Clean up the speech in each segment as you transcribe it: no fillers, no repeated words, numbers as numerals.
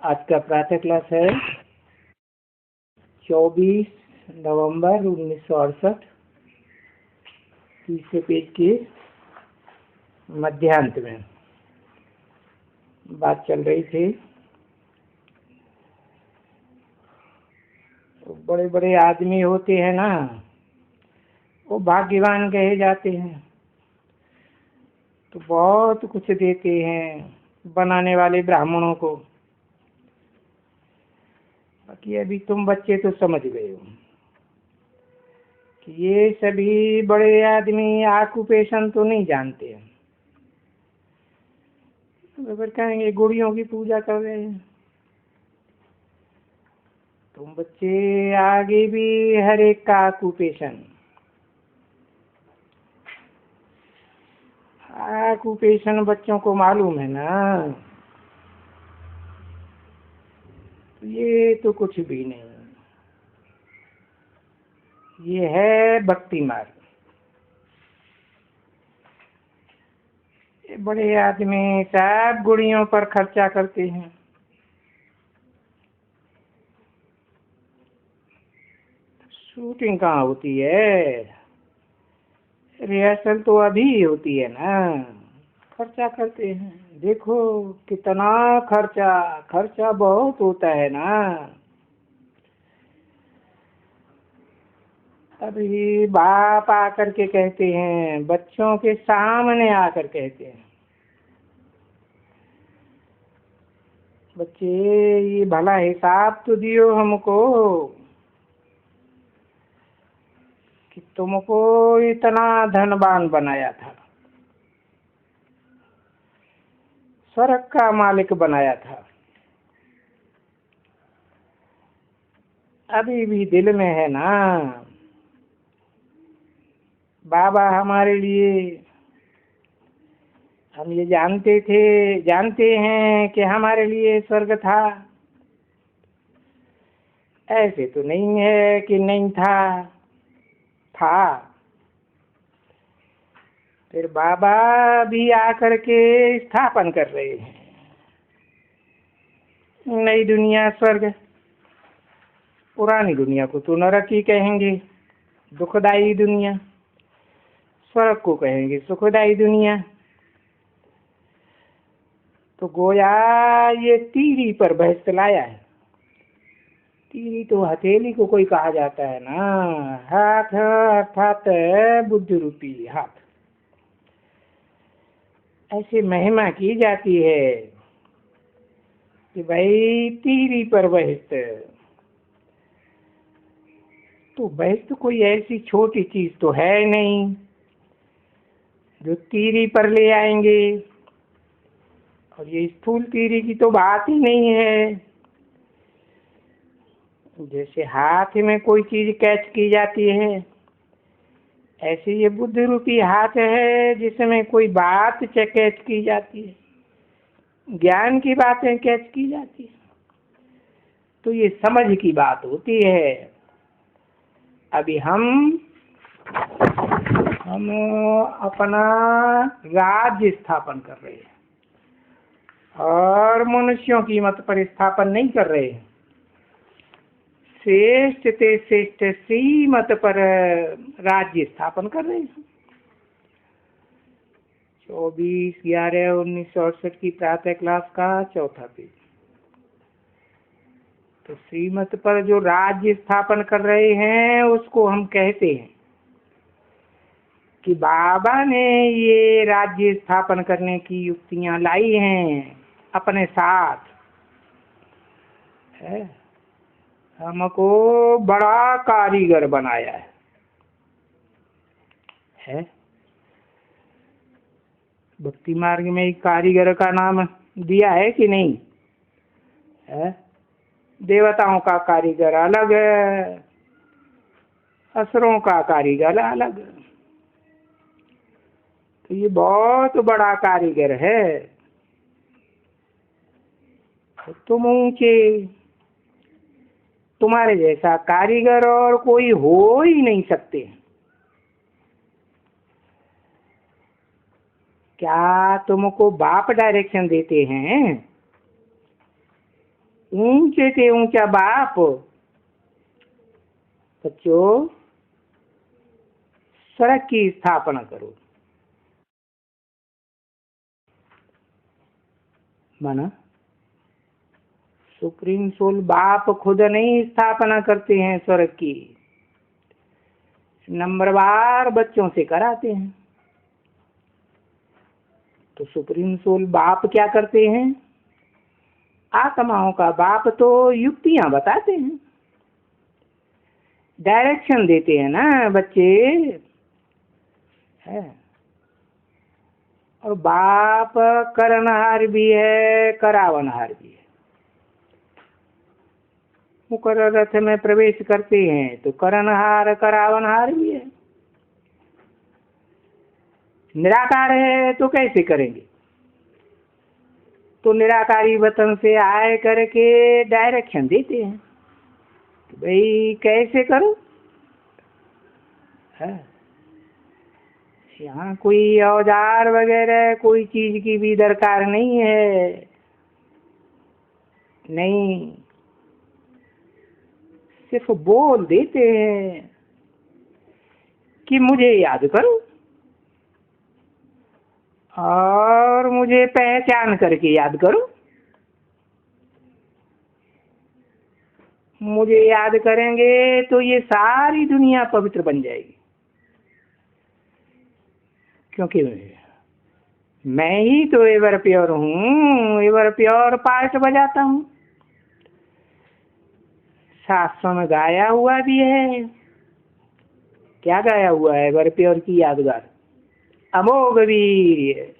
आज का प्रातः क्लास है 24 नवंबर 1968, तीसरे पेज के मध्यांत में बात चल रही थी। तो बड़े बड़े आदमी होते हैं ना, वो भाग्यवान कहे जाते हैं, तो बहुत कुछ देते हैं बनाने वाले ब्राह्मणों को। बाकी अभी तुम बच्चे तो समझ गए हो कि ये सभी बड़े आदमी ऑक्यूपेशन तो नहीं जानते हैं। तो अगर कहेंगे गुड़ियों की पूजा कर रहे हैं, तुम बच्चे आगे भी हर एक का ऑक्यूपेशन बच्चों को मालूम है ना। तो ये तो कुछ भी नहीं, ये है भक्ति मार्ग। ये बड़े आदमी सब गुड़ियों पर खर्चा करते हैं। शूटिंग कहाँ होती है, रिहर्सल तो अभी होती है ना। खर्चा करते हैं, देखो कितना खर्चा बहुत होता है ना। अभी बाप आकर के कहते हैं, बच्चों के सामने आकर कहते हैं, बच्चे ये भला हिसाब तो दियो हमको कि तुमको इतना धनवान बनाया था, स्वर्ग का मालिक बनाया था। अभी भी दिल में है ना, बाबा हमारे लिए, हम ये जानते हैं कि हमारे लिए स्वर्ग था। ऐसे तो नहीं है कि नहीं था। फिर बाबा भी आकर के स्थापन कर रहे हैं नई दुनिया स्वर्ग। पुरानी दुनिया को तो नरक ही कहेंगे, दुखदाई दुनिया। स्वर्ग को कहेंगे सुखदाई दुनिया। तो गोया ये तीरी पर बहस लाया है। तीरी तो हथेली को कोई कहा जाता है ना, हाथ अर्थात बुद्ध रूपी हाथ। ऐसी महिमा की जाती है कि भाई तीरी पर बहस। तो बहस तो कोई ऐसी छोटी चीज तो है नहीं जो तीरी पर ले आएंगे। और ये स्थूल तीरी की तो बात ही नहीं है। जैसे हाथ में कोई चीज कैच की जाती है, ऐसे ये बुद्ध रूपी हाथ है जिसमें कोई बात कैच की जाती है, ज्ञान की बातें कैच की जाती है। तो ये समझ की बात होती है। अभी हम अपना राज्य स्थापन कर रहे हैं और मनुष्यों की मत पर स्थापन नहीं कर रहे हैं। श्रेष्ठ ते श्रेष्ठ श्रीमत पर राज्य स्थापन कर रहे हैं। 24/11/1968 की प्रातः क्लास का चौथा पेज। तो श्रीमत पर जो राज्य स्थापन कर रहे हैं उसको हम कहते हैं कि बाबा ने ये राज्य स्थापन करने की युक्तियां लाई हैं अपने साथ। है, हमको बड़ा कारीगर बनाया है। भक्ति मार्ग में एक कारीगर का नाम दिया है कि नहीं है? देवताओं का कारीगर अलग है, असुरों का कारीगर अलग। तो ये बहुत बड़ा कारीगर है। तो तुम ऊंचे, तुम्हारे जैसा कारीगर और कोई हो ही नहीं सकते। क्या तुमको बाप डायरेक्शन देते हैं? ऊंचे से ऊंचा बाप। बच्चों, सड़क की स्थापना करो। माना सुप्रीम सोल बाप खुद नहीं स्थापना करते हैं स्वर्ग की, नंबरवार बच्चों से कराते हैं। तो सुप्रीम सोल बाप क्या करते हैं? आत्माओं का बाप तो युक्तियां बताते हैं, डायरेक्शन देते हैं ना बच्चे है। और बाप करनहार भी है, करावनहार भी है। मुकर्रर रथ में प्रवेश करते हैं तो करनहार करावनहार भी है। निराकार है तो कैसे करेंगे? तो निराकारी वतन से आए करके डायरेक्शन देते हैं कि भाई कैसे करो। है यहाँ कोई औजार वगैरह कोई चीज की भी दरकार नहीं है, नहीं, सिर्फ बोल देते हैं कि मुझे याद करो और मुझे पहचान करके याद करो। मुझे याद करेंगे तो ये सारी दुनिया पवित्र बन जाएगी, क्योंकि मैं ही तो एवर प्योर हूँ, एवर प्योर पार्ट बजाता हूँ। शास्त्रों में गाया हुआ भी है। क्या गाया हुआ है? एवर प्योर की यादगार, अमोघ वीर,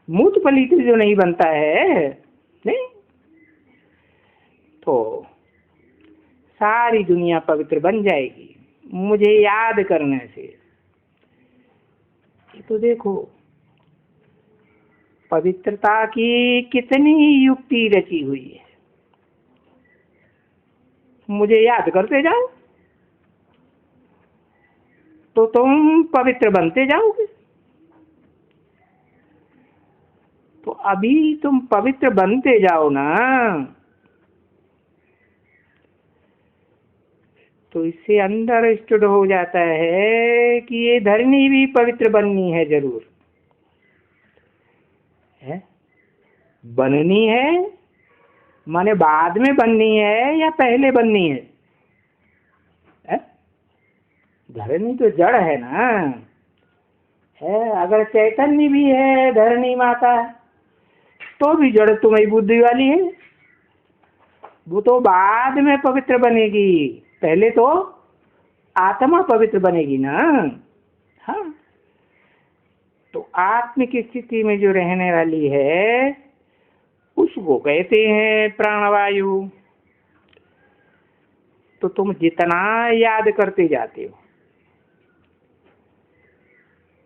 मूत पलित जो नहीं बनता है, नहीं तो सारी दुनिया पवित्र बन जाएगी मुझे याद करने से। तो देखो पवित्रता की कितनी युक्ति रची हुई है। मुझे याद करते जाओ तो तुम पवित्र बनते जाओगे। तो अभी तुम पवित्र बनते जाओ ना, तो इससे अंडरस्टूड हो जाता है कि ये धरनी भी पवित्र बननी है, जरूर है। बननी है माने बाद में बननी है या पहले बननी है? धरनी तो जड़ है ना, है। अगर चैतन्य भी है धरनी माता, तो भी जड़ तुम्हारी बुद्धि वाली है। वो तो बाद में पवित्र बनेगी, पहले तो आत्मा पवित्र बनेगी ना। हाँ, तो आत्मिक स्थिति में जो रहने वाली है उसको कहते हैं प्राणवायु। तो तुम जितना याद करते जाते हो,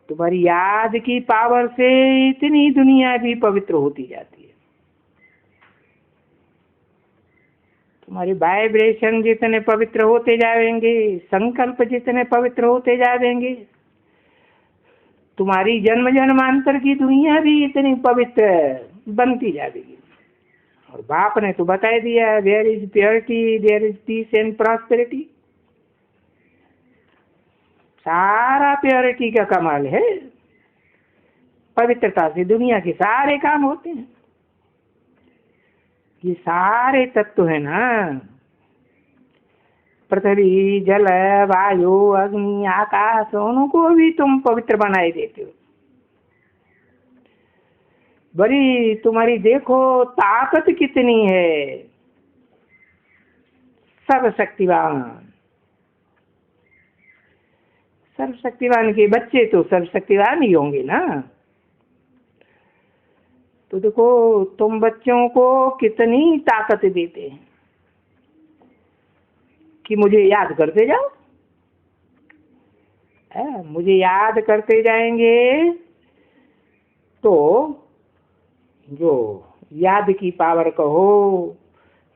तुम्हारी याद की पावर से इतनी दुनिया भी पवित्र होती जाती है। तुम्हारी वाइब्रेशन जितने पवित्र होते जाएंगे, संकल्प जितने पवित्र होते जाएंगे, तुम्हारी जन्म जन्मांतर की दुनिया भी इतनी पवित्र बनती जाएगी। और बाप ने तो बता दिया, there is purity, there is peace and prosperity. सारा प्योरिटी का कमाल है। पवित्रता से दुनिया के सारे काम होते हैं। ये सारे तत्व है ना, पृथ्वी, जल, वायु, अग्नि, आकाश, उनको भी तुम पवित्र बनाए देते हो। बड़ी तुम्हारी देखो ताकत कितनी है। सर्वशक्तिवान, सर्वशक्तिवान के बच्चे तो सर्वशक्तिवान ही होंगे ना। तो देखो तुम बच्चों को कितनी ताकत देते हैं कि मुझे याद करते जाओ। मुझे याद करते जाएंगे तो जो याद की पावर कहो,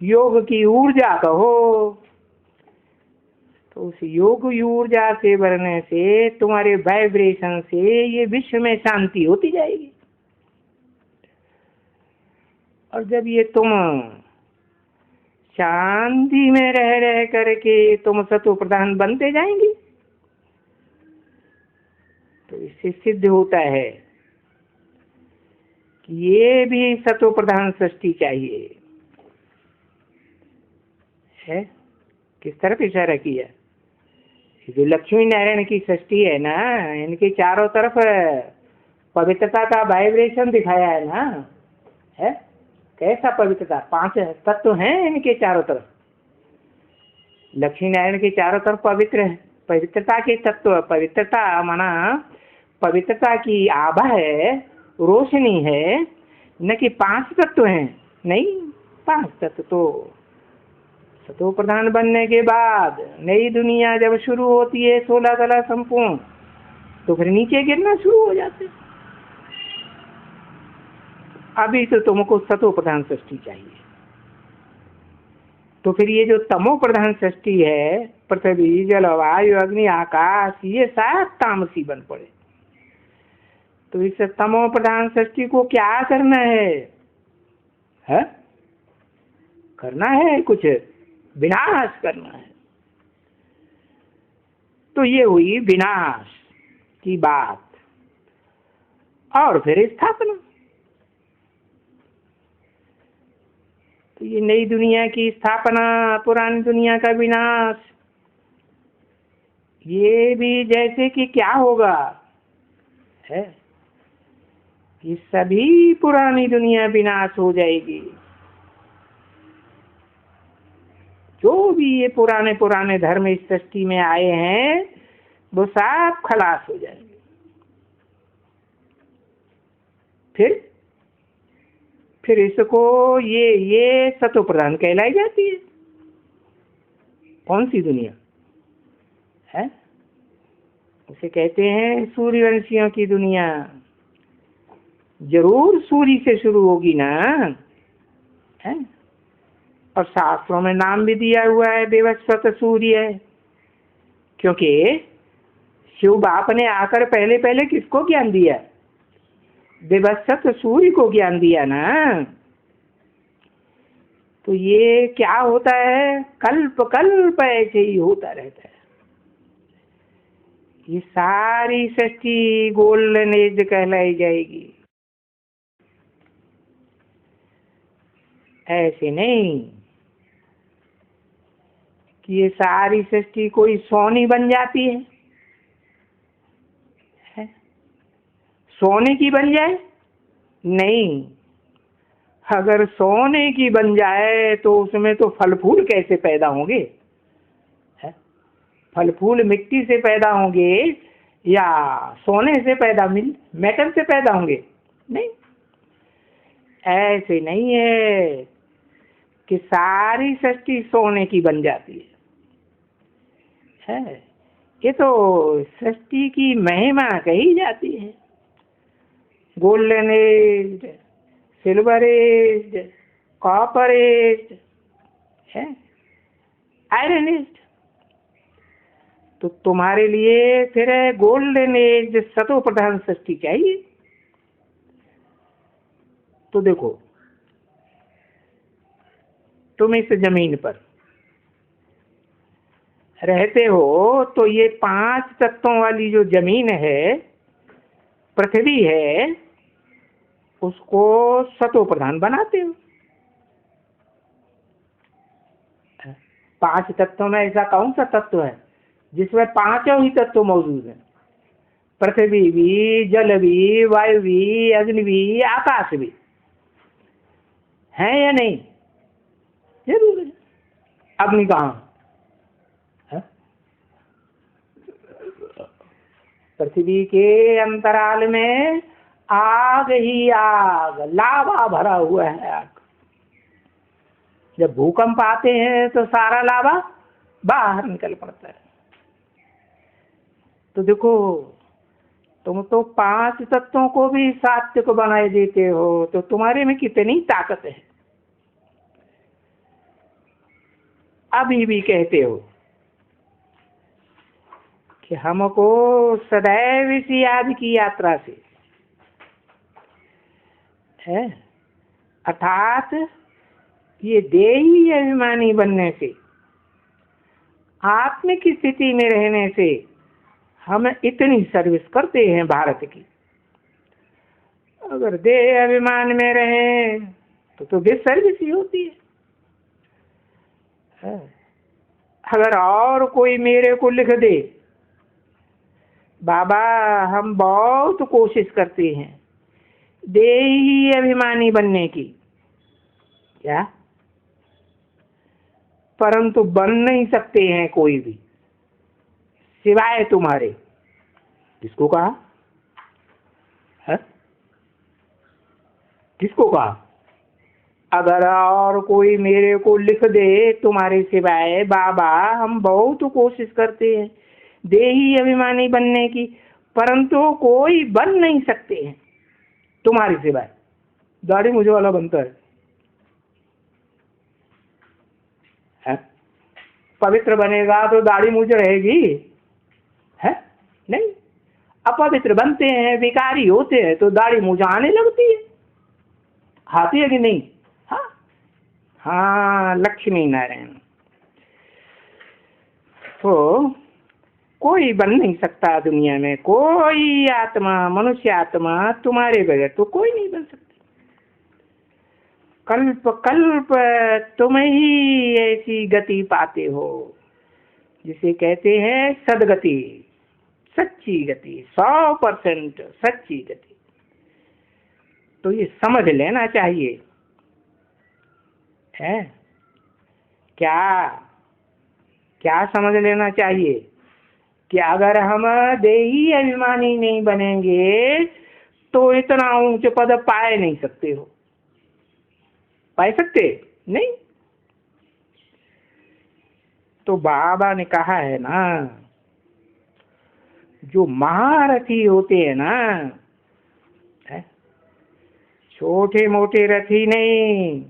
योग की ऊर्जा कहो, तो उस योग ऊर्जा से बढ़ने से तुम्हारे वाइब्रेशन से ये विश्व में शांति होती जाएगी। और जब ये तुम शांति में रह रह करके तुम सतो प्रधान बनते जाएंगे। तो इससे सिद्ध होता है कि ये भी सतो प्रधान सृष्टि चाहिए है। किस तरफ इशारा किया? जो लक्ष्मी नारायण की सृष्टि है ना, इनके चारों तरफ पवित्रता का वाइब्रेशन दिखाया है ना, है कैसा पवित्रता? 5 तत्व हैं इनके चारों तरफ। लक्ष्मी नारायण के चारों तरफ पवित्र है, पवित्रता के तत्व। पवित्रता माना पवित्रता की आभा है, रोशनी है, न कि 5 तत्व हैं। नहीं, 5 तत्व तो सतो प्रधान बनने के बाद नई दुनिया जब शुरू होती है 16 तला संपूर्ण, तो फिर नीचे गिरना शुरू हो जाते। अभी तो तुमको सतो प्रधान सृष्टि चाहिए। तो फिर ये जो तमो प्रधान सृष्टि है, पृथ्वी, जल, वायु, अग्नि, आकाश, ये सब तामसी बन पड़े। तो इस तमो प्रधान सृष्टि को क्या करना है? करना है कुछ, विनाश करना है। तो ये हुई विनाश की बात, और फिर स्थापना। तो ये नई दुनिया की स्थापना, पुरानी दुनिया का विनाश, ये भी जैसे कि क्या होगा है कि सभी पुरानी दुनिया विनाश हो जाएगी। जो भी ये पुराने पुराने धर्म इस सृष्टि में आए हैं, वो सब खलास हो जाएंगे। फिर इसको ये सतो प्रधान कहलाई जाती है। कौन सी दुनिया है? उसे कहते हैं सूर्यवंशियों की दुनिया। जरूर सूर्य से शुरू होगी ना, है? और शास्त्रों में नाम भी दिया हुआ है, देवस्वत सूर्य है। क्योंकि शिव बाप ने आकर पहले पहले किसको ज्ञान दिया? देवस्वत सूर्य को ज्ञान दिया ना। तो ये क्या होता है? कल्प कल्प ऐसे ही होता रहता है। ये सारी सृष्टि गोल्डन एज कहलाई जाएगी। ऐसे नहीं कि ये सारी सृष्टि कोई सोनी बन जाती है, सोने की बन जाए। नहीं, अगर सोने की बन जाए तो उसमें तो फल फूल कैसे पैदा होंगे? फल फूल मिट्टी से पैदा होंगे या सोने से पैदा, मेटल से पैदा होंगे? नहीं, ऐसे नहीं है कि सारी सृष्टि सोने की बन जाती है। ये तो सृष्टि की महिमा कही जाती है। Golden age, silver age, copper age है, आयरन एज। तो तुम्हारे लिए फिर गोल्डन एज सतो प्रधान सृष्टि चाहिए। तो देखो, तुम इस जमीन पर रहते हो, तो ये 5 तत्वों वाली जो जमीन है, पृथ्वी है, उसको सतो प्रधान बनाते हो। 5 तत्वों में ऐसा कौन सा तत्व है जिसमें 5 ही तत्व मौजूद हैं? पृथ्वी भी, जल भी, वायु भी, अग्नि भी, आकाश भी है या नहीं? जरूर है। अग्नि कहाँ? पृथ्वी के अंतराल में आग ही आग, लावा भरा हुआ है आग। जब भूकंप आते हैं तो सारा लावा बाहर निकल पड़ता है। तो देखो, तुम तो 5 तत्वों को भी सात्विक बनाए देते हो, तो तुम्हारे में कितनी ताकत है। अभी भी कहते हो कि हमको सदैव इस याद की यात्रा से है, अर्थात ये देही अभिमानी बनने से, आत्मिक स्थिति में रहने से हम इतनी सर्विस करते हैं भारत की। अगर देह अभिमान में रहे तो डिसर्विस ही होती है। अगर और कोई मेरे को लिख दे, बाबा हम बहुत कोशिश करते हैं देही अभिमानी बनने की, क्या, परंतु बन नहीं सकते हैं कोई भी सिवाय तुम्हारे। किसको कहा है? किसको कहा? अगर और कोई मेरे को लिख दे तुम्हारे सिवाय, बाबा हम बहुत कोशिश करते हैं देही अभिमानी बनने की, परंतु कोई बन नहीं सकते हैं तुम्हारे सिवाय। दाढ़ी मुझे वाला बनता है? पवित्र बनेगा तो दाढ़ी मुझ रहेगी है? नहीं। अपवित्र बनते हैं, विकारी होते हैं तो दाढ़ी मुझ आने लगती है, आती है कि नहीं? हाँ, लक्ष्मी नारायण। तो कोई बन नहीं सकता दुनिया में, कोई आत्मा, मनुष्य आत्मा तुम्हारे बगैर तो कोई नहीं बन सकती। कल्प कल्प तुम ही ऐसी गति पाते हो जिसे कहते हैं सदगति, सच्ची गति, 100% सच्ची गति। तो ये समझ लेना चाहिए है। क्या क्या समझ लेना चाहिए कि अगर हम देही अभिमानी नहीं बनेंगे तो इतना ऊंच पद पाए नहीं सकते हो, पाए सकते नहीं। तो बाबा ने कहा है ना, जो महारथी होते हैं ना, छोटे मोटे रथी नहीं,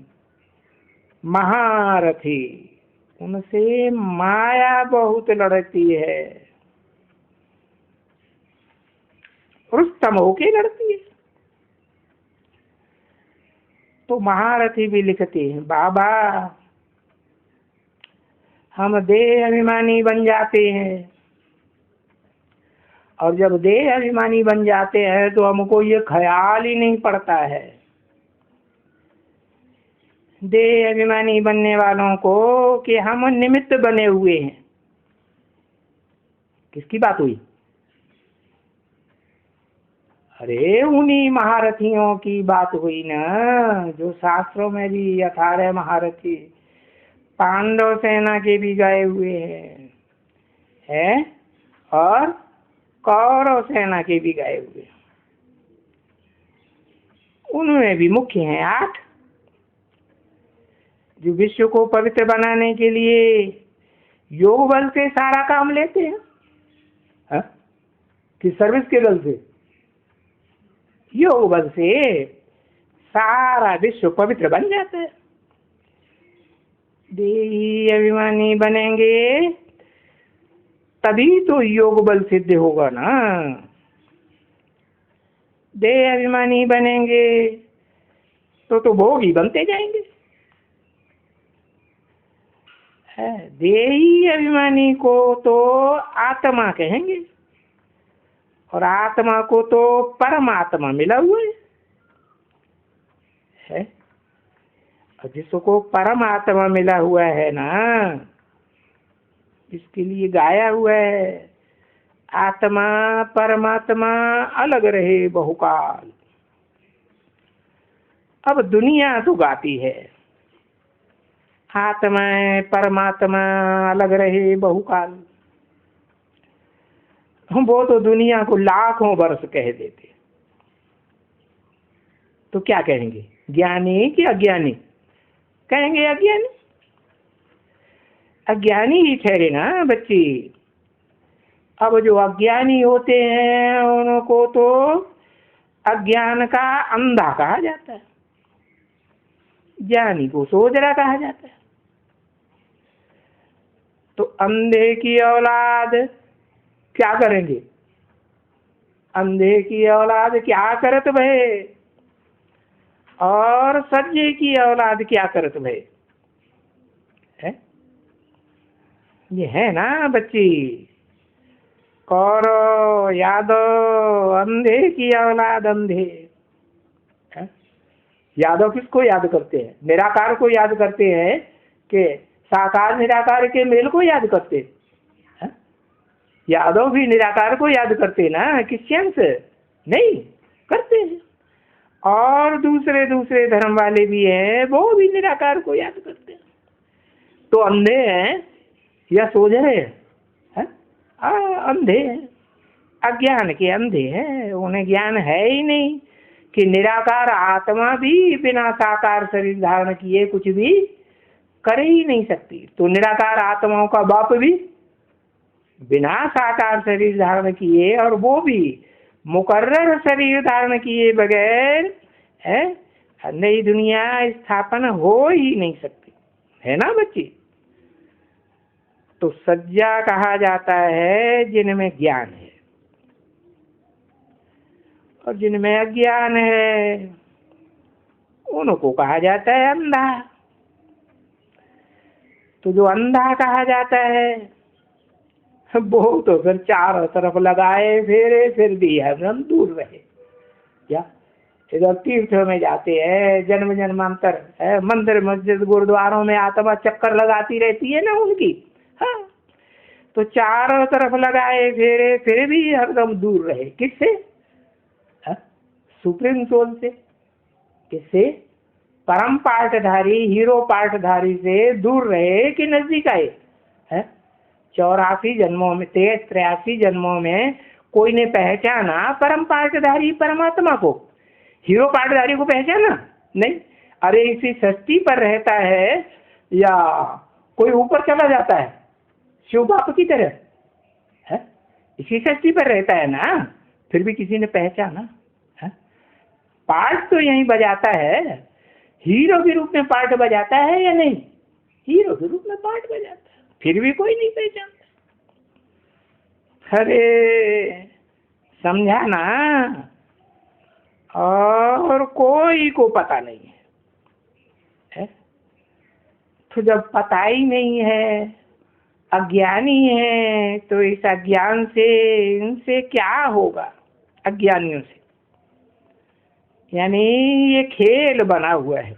महारथी, उनसे माया बहुत लड़ती है, रुस्तम होके लड़ती है। तो महारथी भी लिखते हैं, बाबा हम देह अभिमानी बन जाते हैं, और जब देह अभिमानी बन जाते हैं तो हमको ये ख्याल ही नहीं पड़ता है। देह अभिमानी बनने वालों को कि हम निमित्त बने हुए हैं। किसकी बात हुई? अरे उन्हीं महारथियों की बात हुई ना, जो शास्त्रों में भी 18 महारथी पांडव सेना के भी गए हुए हैं और कौरव सेना के भी गए हुए हैं। उनमें भी मुख्य हैं 8, जो विश्व को पवित्र बनाने के लिए योग बल से सारा काम लेते हैं, है? कि सर्विस के बल से? योग बल से सारा विश्व पवित्र बन जाता है। देही अभिमानी बनेंगे तभी तो योग बल सिद्ध होगा ना। देह अभिमानी बनेंगे तो भोगी बनते जाएंगे। देही अभिमानी को तो आत्मा कहेंगे और आत्मा को तो परमात्मा मिला हुआ है। और जिसको परमात्मा मिला हुआ है ना, इसके लिए गाया हुआ है, आत्मा परमात्मा अलग रहे बहुकाल। अब दुनिया तो गाती है आत्मा परमात्मा अलग रहे बहुकाल, वो तो दुनिया को लाखों वर्ष कह देते। तो क्या कहेंगे, ज्ञानी कि अज्ञानी? कहेंगे अज्ञानी। अज्ञानी ही ठहरे ना बच्ची। अब जो अज्ञानी होते हैं उनको तो अज्ञान का अंधा कहा जाता है, ज्ञानी को सोजरा कहा जाता है। तो अंधे की औलाद क्या करेंगे? अंधे की औलाद क्या करत भय, और सज्जे की औलाद क्या करत भय? ये है ना बच्ची, कौरो यादव अंधे की औलाद अंधे। है? यादव किसको याद करते हैं? निराकार को याद करते हैं कि साकार निराकार के मेल को याद करते हैं? यादव भी निराकार को याद करते ना, क्रिश्चियंस नहीं करते हैं। और दूसरे दूसरे धर्म वाले भी हैं, वो भी निराकार को याद करते हैं। तो अंधे हैं या सोझे हैं? अंधे हैं, अज्ञान के अंधे हैं। उन्हें ज्ञान है ही नहीं कि निराकार आत्मा भी बिना साकार शरीर धारण किए कुछ भी कर ही नहीं सकती। तो निराकार आत्माओं का बाप भी बिना साकार शरीर धारण किए, और वो भी मुकर्रर शरीर धारण किए बगैर नई दुनिया स्थापन हो ही नहीं सकती, है ना बच्ची। तो सज्जा कहा जाता है जिनमें ज्ञान है, और जिनमें अज्ञान है उनको कहा जाता है अंधा। तो जो अंधा कहा जाता है वो तो फिर चारों तरफ लगाए फेरे फिर भी हम दूर रहे। क्या इधर तीर्थों में जाते हैं, जन्म जन्मांतर मंदिर मस्जिद गुरुद्वारों में आत्मा चक्कर लगाती रहती है ना उनकी। हाँ, तो चारों तरफ लगाए फेरे फिर भी हरदम दूर रहे। किससे? सुप्रीम सोल से। किससे? परम पाठधारी हीरो पाठधारी से दूर रहे कि नजदीक आए? 84 जन्मों में 83 जन्मों में कोई ने पहचाना परम पाठधारी परमात्मा को? हीरो पाठधारी को पहचाना नहीं। अरे इसी सृष्टि पर रहता है या कोई ऊपर चला जाता है शिव बाप की तरह? है इसी सृष्टि पर रहता है ना, फिर भी किसी ने पहचाना? पार्ट तो यही बजाता है, हीरो के रूप में पार्ट बजाता है या नहीं? हीरो के रूप में पार्ट बजाता है, फिर भी कोई नहीं पहचानता। अरे समझा ना। और कोई को पता नहीं है। तो जब पता ही नहीं है, अज्ञानी है, तो इस अज्ञान से इनसे क्या होगा? अज्ञानियों से यानी ये खेल बना हुआ है।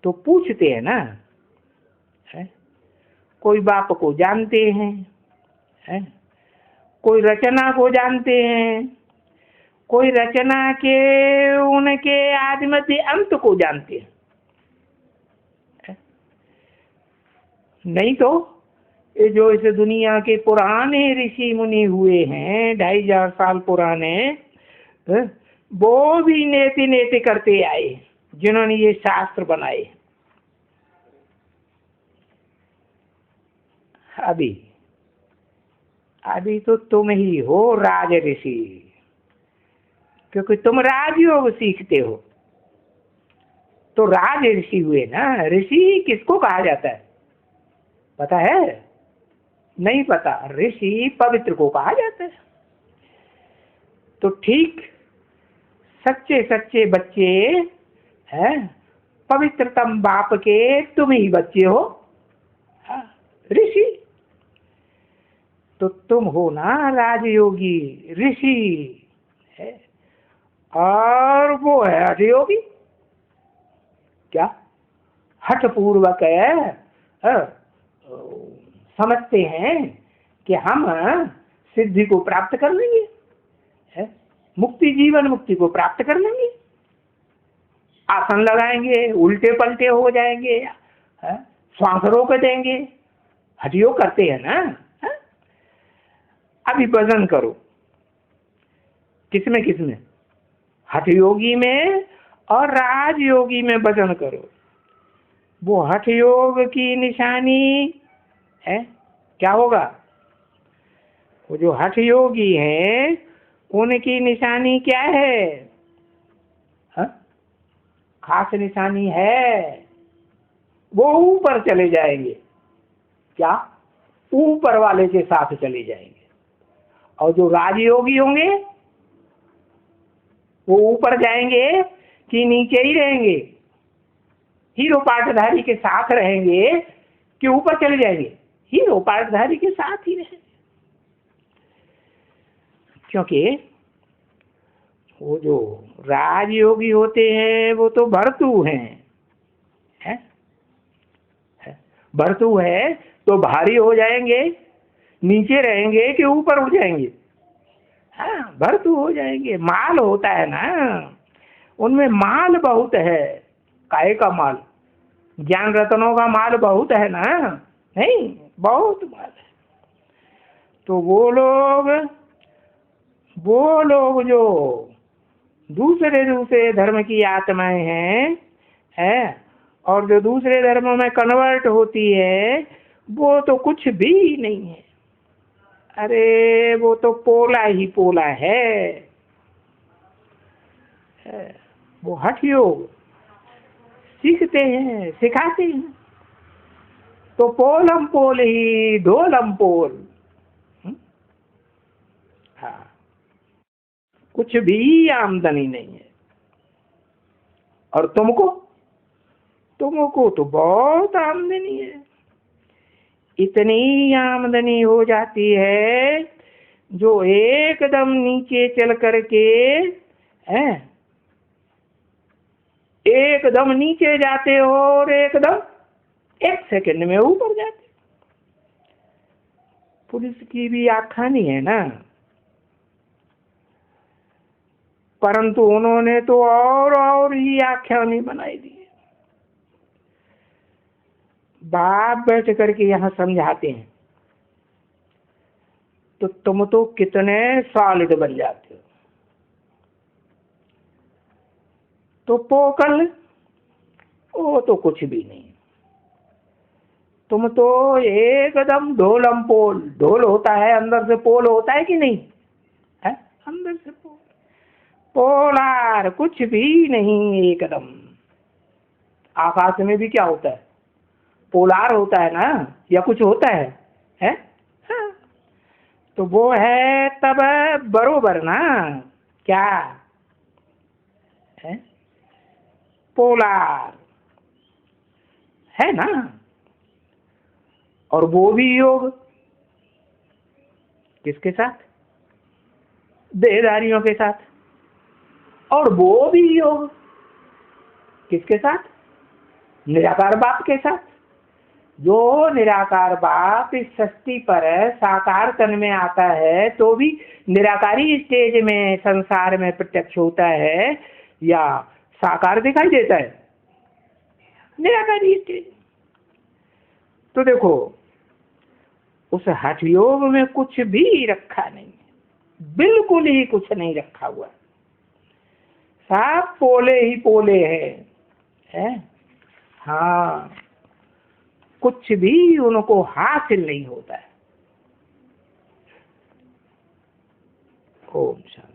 तो पूछते हैं ना, कोई बाप को जानते हैं, कोई रचना को जानते हैं, कोई रचना के उनके आदि मध्य अंत को जानते हैं। नहीं तो ये जो इस दुनिया के पुराने ऋषि मुनि हुए हैं 2500 साल पुराने, वो भी नेति नेति करते आए जिन्होंने ये शास्त्र बनाए। अभी तो तुम ही हो राज ऋषि, क्योंकि तुम राजयोग सीखते हो। तो राज ऋषि हुए ना। ऋषि किसको कहा जाता है पता है? नहीं पता। ऋषि पवित्र को कहा जाता है। तो ठीक सच्चे सच्चे बच्चे हैं, पवित्रतम बाप के तुम ही बच्चे हो ऋषि। तो तुम हो ना राजयोगी ऋषि है, और वो है हठयोगी। क्या हठपूर्वक समझते हैं कि हम सिद्धि को प्राप्त कर लेंगे, मुक्ति जीवन मुक्ति को प्राप्त कर लेंगे, आसन लगाएंगे, उल्टे पलटे हो जाएंगे, श्वास रोक देंगे। हठयोग करते हैं ना। अभी भजन करो, किसमें किसमें? हठयोगी में और राजयोगी में भजन करो। वो हठयोग की निशानी है क्या होगा? वो जो हठयोगी हैं उनकी निशानी क्या है? खास निशानी है, वो ऊपर चले जाएंगे। क्या? ऊपर वाले के साथ चले जाएंगे। और जो राजयोगी होंगे वो ऊपर जाएंगे कि नीचे ही रहेंगे? हीरो पाठधारी के साथ रहेंगे कि ऊपर चले जाएंगे? हीरो पाठधारी के साथ ही रहे, क्योंकि वो जो राजयोगी होते हैं वो तो भर्तु हैं, है? भर्तु है तो भारी हो जाएंगे, नीचे रहेंगे कि ऊपर उठ जाएंगे? हाँ, भर्तु हो जाएंगे। माल होता है ना, उनमें माल बहुत है। काहे का माल? ज्ञान रत्नों का माल बहुत है ना, नहीं, बहुत माल है। तो वो लोग जो दूसरे धर्म की आत्माएं हैं, और जो दूसरे धर्मों में कन्वर्ट होती है, वो तो कुछ भी नहीं है। अरे वो तो पोला ही पोला है। वो हठ योग सीखते हैं, सिखाते हैं, तो पोलम पोल ही ढोलम पोल। हाँ, कुछ भी आमदनी नहीं है। और तुमको तो बहुत आमदनी है। इतनी आमदनी हो जाती है जो एकदम नीचे चल करके एकदम नीचे जाते हो और एकदम 1 सेकंड में ऊपर जाते। पुलिस की भी आखानी है ना, परंतु उन्होंने तो और ही आख्यानी बनाई दी। बाप बैठ करके यहाँ समझाते हैं तो तुम तो कितने सॉलिड बन जाते हो। तो पोकल वो तो कुछ भी नहीं, तुम तो एकदम ढोलम पोल। ढोल होता है, अंदर से पोल होता है कि नहीं है? अंदर से पोल, पोलार कुछ भी नहीं एकदम। आकाश में भी क्या होता है? पोलार होता है ना, या कुछ होता है? हाँ। तो वो है तब बरोबर ना, क्या है? पोलार है ना। और वो भी योग किसके साथ? देहधारियों के साथ। और वो भी योग किसके साथ? निराकार बाप के साथ। जो निराकार बाप इस सृष्टि पर साकार तन में आता है तो भी निराकारी स्टेज में संसार में प्रत्यक्ष होता है या साकार दिखाई देता है? निराकारी स्टेज। तो देखो, उस हठ योग में कुछ भी रखा नहीं, बिल्कुल ही कुछ नहीं रखा हुआ, सब पोले ही पोले है? हाँ, कुछ भी उनको हासिल नहीं होता है। ओम शांति।